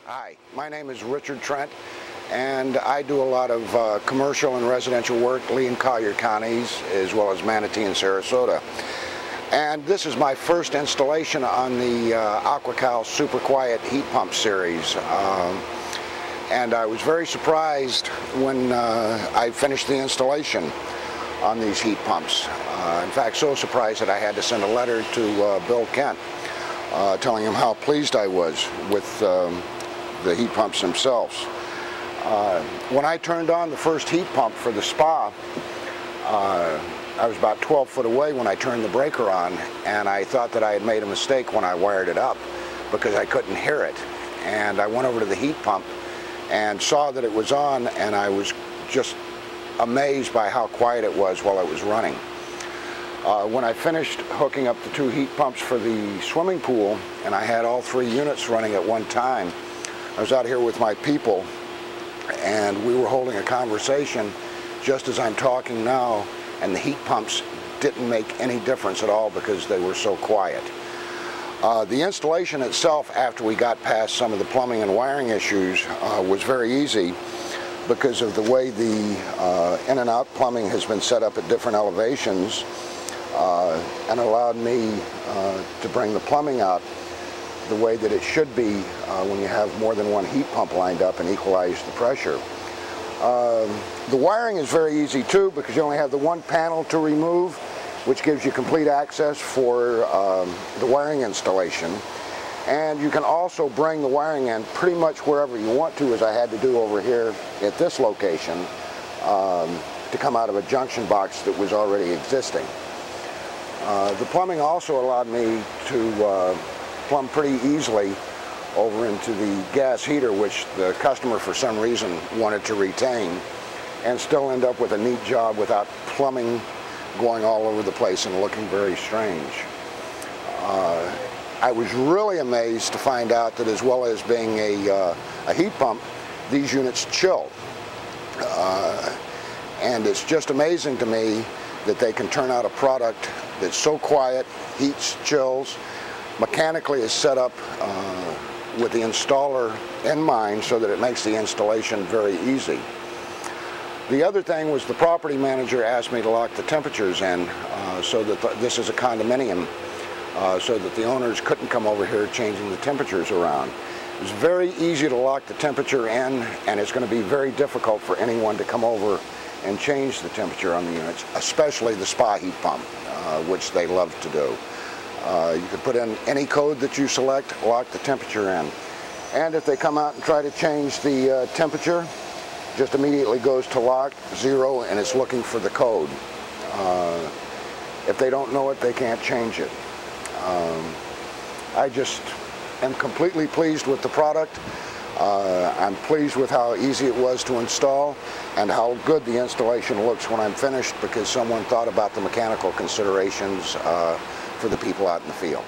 Hi, my name is Richard Trent, and I do a lot of commercial and residential work, Lee and Collier counties, as well as Manatee and Sarasota. And this is my first installation on the AquaCal SuperQuiet heat pump series. And I was very surprised when I finished the installation on these heat pumps. In fact, so surprised that I had to send a letter to Bill Kent telling him how pleased I was with the heat pumps themselves. When I turned on the first heat pump for the spa, I was about 12 foot away when I turned the breaker on, and I thought that I had made a mistake when I wired it up because I couldn't hear it. And I went over to the heat pump and saw that it was on, and I was just amazed by how quiet it was while it was running. When I finished hooking up the two heat pumps for the swimming pool, and I had all three units running at one time, I was out here with my people, and we were holding a conversation just as I'm talking now, and the heat pumps didn't make any difference at all because they were so quiet. The installation itself, after we got past some of the plumbing and wiring issues, was very easy because of the way the in and out plumbing has been set up at different elevations, and allowed me to bring the plumbing out the way that it should be when you have more than one heat pump lined up and equalize the pressure. The wiring is very easy too, because you only have the one panel to remove, which gives you complete access for the wiring installation. And you can also bring the wiring in pretty much wherever you want to, as I had to do over here at this location, to come out of a junction box that was already existing. The plumbing also allowed me to plumb pretty easily over into the gas heater, which the customer for some reason wanted to retain, and still end up with a neat job without plumbing going all over the place and looking very strange. I was really amazed to find out that, as well as being a heat pump, these units chill. And it's just amazing to me that they can turn out a product that's so quiet, heats, chills, mechanically is set up with the installer in mind so that it makes the installation very easy. The other thing was the property manager asked me to lock the temperatures in so that this is a condominium, so that the owners couldn't come over here changing the temperatures around. It's very easy to lock the temperature in, and it's going to be very difficult for anyone to come over and change the temperature on the units, especially the spa heat pump, which they love to do. You can put in any code that you select, lock the temperature in. And if they come out and try to change the temperature, just immediately goes to lock, 0, and it's looking for the code. If they don't know it, they can't change it. I just am completely pleased with the product. I'm pleased with how easy it was to install and how good the installation looks when I'm finished, because someone thought about the mechanical considerations for the people out in the field.